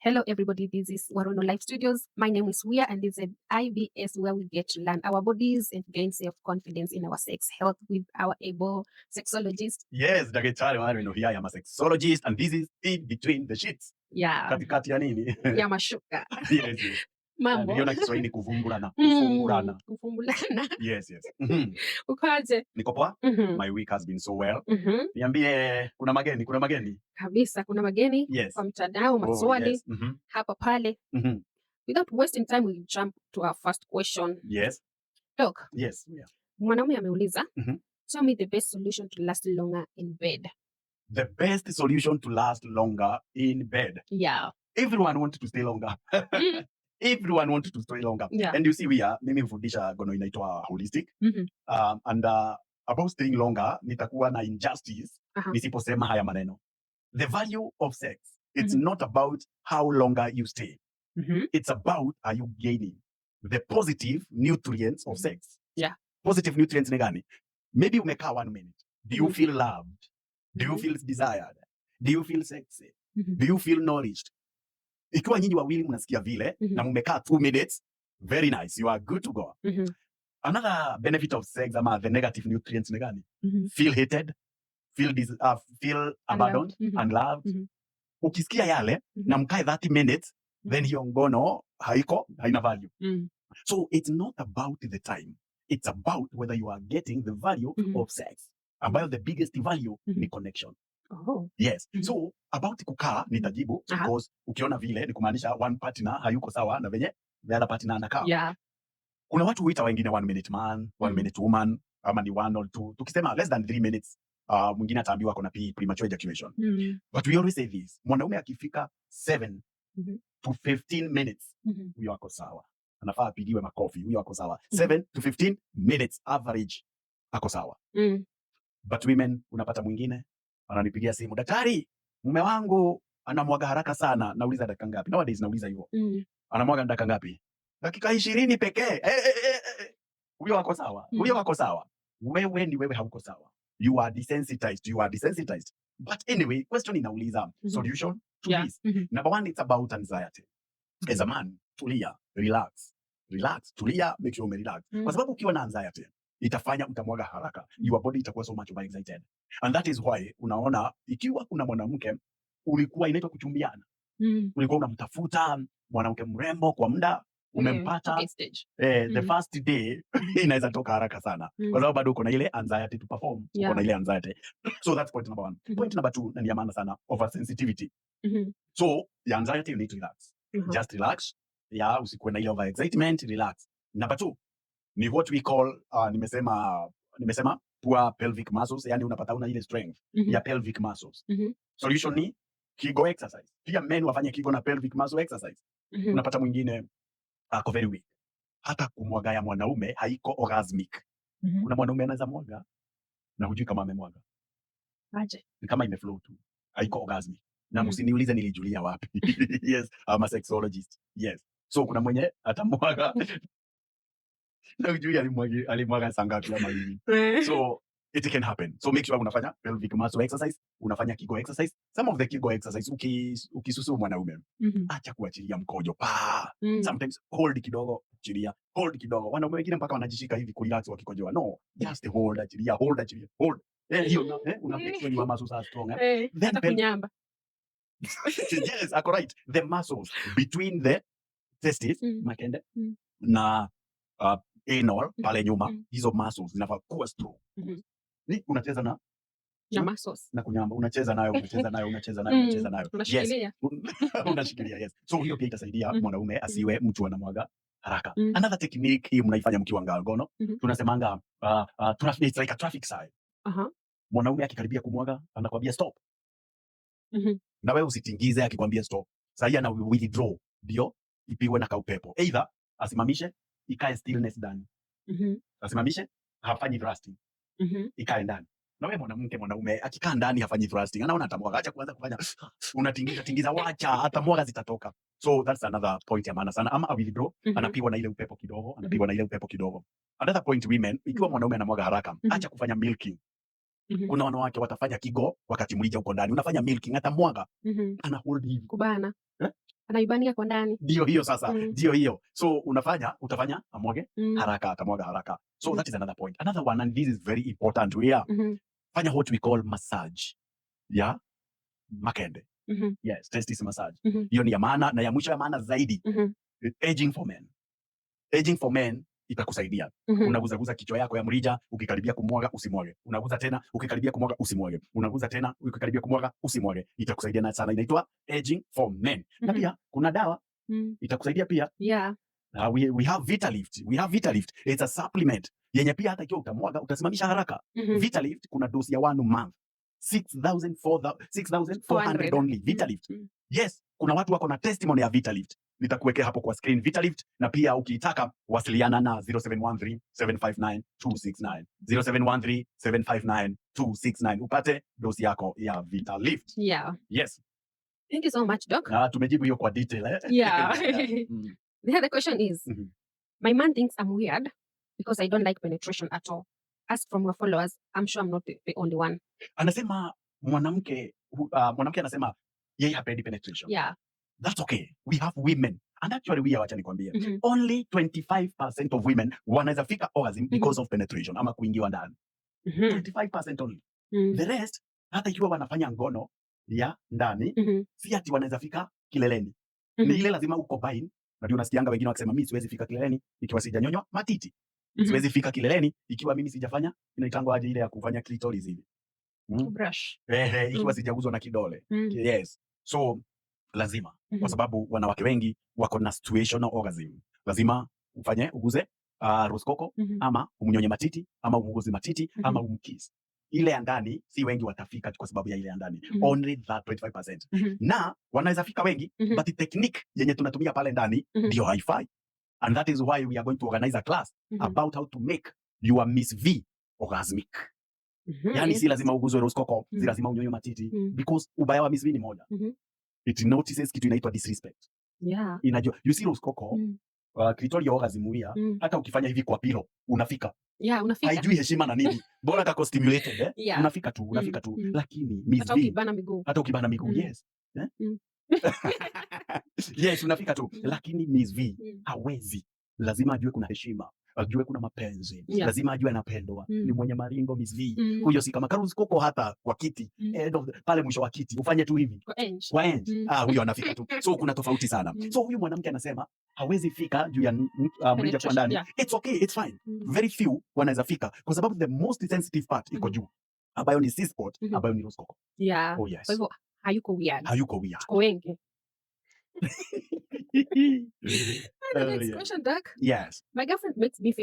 Hello, everybody. This is Warono Life Studios. My name is Wia, and this is an IBS where we get to learn our bodies and gain self-confidence in our sex health with our able sexologist. Yes, daktari Warono here. I am a sexologist, and this is In Between the Sheets. Yeah. Katikati ya nini? Ya mashuka. Yes, yes. Mambo. Niliona Kiswahili kuvumbulana, kufumbulana. Kufumbulana. Yes, yes. Ukaje? Niko poa? My week has been so well. Niambie, kuna mageni? Kabisa, kuna mageni. Yes. Kwa mtandao, maswali. Yes. Hapa pale. Without wasting time, we jump to our first question. Yes. Doc. Yes. Yeah. Mwanaume ameuliza, tell me the best solution to last longer in bed. The best solution to last longer in bed. Yeah. Everyone wants to stay longer. Everyone wants to stay longer. Yeah. And you see, mimi hufundisha gono inaitwa holistic. And about staying longer, nitakuwa na injustice nisiposema haya maneno. The value of sex, it's not about how longer you stay. It's about, are you gaining the positive nutrients of sex? Yeah. Positive nutrients ni gani? Maybe umekaa 1 minute. Do you feel loved? Do you feel desired? Do you feel sexy? Do you feel nourished? Ikiwa nyinyi wawili mnasikia vile na mmekaa 2 minutes, very nice. You are good to go. Another benefit of sex, ama the negative nutrients ni gani? Feel hated, feel abandoned, unloved. Ukisikia yale na mkae 30 minutes, then hiyo ngono haina value. So it's not about the time. It's about whether you are getting the value of sex. Ambayo the biggest value ni connection. Oh. Yes. So about kukaa nitajibu because ukiona vile ni kumaanisha one partner hayuko sawa na venye the other partner anakaa. Yeah. Kuna watu huita wengine 1 minute man, 1 minute woman, ama ni 1 or 2. Tukisema less than 3 minutes, mwingine ataambiwa kuna premature ejaculation. But we always say this, mwanaume akifika 7 to 15 minutes, huyo ako sawa. Anafaa apigiwe makofi, huyo ako sawa. 7 to 15 minutes average ako sawa. But women, unapata mwingine ananipigia simu, daktari, mume wangu anamwaga haraka sana. Nauliza dakika ngapi? Nowadays nauliza hivyo. Anamwaga dakika ngapi? Dakika 20 pekee. Huyo wako sawa. Huyo wako sawa. Wewe hauko sawa. You are desensitized. But anyway, question inauliza solution to this. Number 1, it's about anxiety. As a man, tulia, relax, tulia, make sure umerelax. Kwa sababu ukiwa na anxiety, itafanya utamwaga haraka. Your body itakuwa so much overexcited. And that is why unaona ikiwa kuna mwanamke ulikuwa inaitwa kuchumbiana. Ulikuwa unamtafuta mwanamke mrembo kwa muda, umempata. The first day inaweza toka haraka sana. Kwa sababu bado uko na ile anxiety to perform. Uko na ile anxiety. So that's point number 1. Point number 2, na ni ya maana sana, oversensitivity. So the anxiety, you need to relax. Just relax. Yeah, usikuwe na ile overexcitement, relax. Number 2, ni what we call nimesema poor pelvic muscles, yani unapata una ile strength ya pelvic muscles. Solution ni Kegel exercise. Pia men wafanye Kegel na pelvic muscle exercise. Unapata mwingine ako very weak. Hata kumwaga ya mwanaume haiko orgasmic. Kuna mwanaume anaweza mwaga na hujui kama amemwaga. Aje. Ni kama imeflow tu. Haiko orgasmic. Na msiniulize nilijulia wapi. Yes, I'm a sexologist. Yes. So kuna mwenye atamwaga na hujui alimwaga saa ngapi ama hivi. So it can happen. So make sure unafanya pelvic muscle exercise, unafanya Kegel exercise. Some of the Kegel exercise ukisusu mwanaume, acha kuachilia mkojo. Sometimes hold kidogo, achilia. Hold kidogo. Wanaume wengine mpaka wanajishika hivi kurelax wakikojoa. No, just hold, achilia, hold. Hiyo una make sure your muscles are strong. Then kunyamba. Yes, ako right. The muscles between the testes, makende, na anal pale nyuma, hizo muscles zinafaa kuwa strong. Ni unacheza na muscles na kunyamba, unacheza nayo. Unashikilia. Yes. Unashikilia, yes. So hiyo pia itasaidia mwanaume asiwe mtu anamwaga haraka. Another technique hii mnaifanya mkiwa ngono, tunasemanga it's like a traffic sign. Mwanaume akikaribia kumwaga anakuambia stop. Na wewe usitingize akikwambia stop. Sasa ana withdraw ndio ipiwe na kaupepo. Either asimamishe ikae stillness ndani. Asimamishe hafanyi thrusting. Ikae ndani. Na wewe mwanaume akikaa ndani hafanyi thrusting, anaona atamwaga, acha kuanza kufanya unatingiza, wacha atamwaga zitatoka. So that's another point ya maana sana. Ama withdraw, anapigwa na ile upepo kidogo, Another point, women, ikiwa mwanaume anamwaga haraka, acha kufanya milking. Kuna wanawake watafanya Kegel wakati mlija uko ndani, unafanya milking, atamwaga ana hold hivi kubana Anaibania kwa ndani. Ndio hiyo sasa, ndio hiyo. So utafanya amwage haraka, atamwaga haraka. So that is another point. Another one, and this is very important here. Fanya what we call massage. Yeah? Makende. Yes, testis massage. Hiyo ni ya maana, na ya mwisho ya maana zaidi. Aging for men. Aging for men itakusaidia. Unaguzaguza kichwa yako ya mrija, ukikaribia kumwaga usimwage. Unaguza tena, ukikaribia kumwaga usimwage. Unaguza tena, ukikaribia kumwaga usimwage. Itakusaidia na sana, inaitwa aging for men. Na pia kuna dawa itakusaidia pia. Yeah. We have Vitalift. We have Vitalift. It's a supplement yenye pia hata ikiwa utamwaga utasimamisha haraka. Vitalift kuna dosi ya 1 month 6,400 only. Vitalift. Yes, kuna watu wako na testimony ya Vitalift. Nitakuwekea hapo kwa screen Vitalift, na pia ukiitaka wasiliana na 0713-759-269. 0713-759-269 upate dosi yako ya Vitalift. Yeah. Yes. Thank you so much, Doc. Tumejibu hiyo kwa detail, eh? Yeah. The other question is, my man thinks I'm weird because I don't like penetration at all. As from your followers, I'm sure I'm not the only one. Anasema mwanamke anasema yeye hapendi penetration. Yeah. That's okay. We have women. And actually wacha nikwambie. Only 25% of women wanaweza fika orgasm because of penetration ama kuingiwa ndani. 25% only. The rest, hata ikiwa wanafanya ngono ya ndani, si ati wanaweza fika kileleni. Ni ile lazima uko bain. Ndio unasikianga wengine wakisema mimi siwezi fika kileleni ikiwa sijanyonywa matiti. Siwezi fika kileleni ikiwa mimi sijafanya inaitangwa aje ile ya kufanya clitoris hivi. Brush. Ikiwa sijaguzwa na kidole. Yes. So lazima kwa sababu wanawake wengi wako na situational orgasm. Lazima uguze roskoko ama umnyonye matiti ama umuguze matiti ama umkiss. Ile ya ndani si wengi watafika kwa sababu ya ile ya ndani. Only that 25%. Na wanaweza fika wengi, but the technique yenye tunatumia pale ndani ndio haifai. And that is why we are going to organize a class about how to make your Miss V orgasmic. Yani si lazima uguzwe roskoko, si lazima unyonye matiti, because ubaya wa Miss V ni moja. It notices kitu inaitwa disrespect. Yeah. Inajua, you see roskoko, clitoral orgasm here, hata ukifanya hivi kwa pilo, unafika. Yeah, unafika. Haijui heshima na nini. Bora kako stimulated, eh? Yeah. Unafika tu. Lakini Miss V, hata ukibana miguu, yes. Yes, unafika tu. Lakini Miss V hawezi. Lazima ajue kuna heshima, ajue kuna mapenzi. Lazima ajue anapendwa. Ni mwenye maringo Miss V. Huyo si kama Karus Koko hata kwa kiti, pale mwisho wa kiti, ufanye tu hivi. Kwa end. Huyo anafika tu. So kuna tofauti sana. So huyu mwanamke anasema hawezi fika juu ya mrija kwa ndani. It's okay, it's fine. Very few wanaweza fika kwa sababu the most sensitive part iko juu, ambayo ni C-spot, ambayo ni roskoko. Yeah. Oh yes. Kwa hivyo hayuko weird. Tuko wengi. The next question, Doc. Yes. My girlfriend makes me feel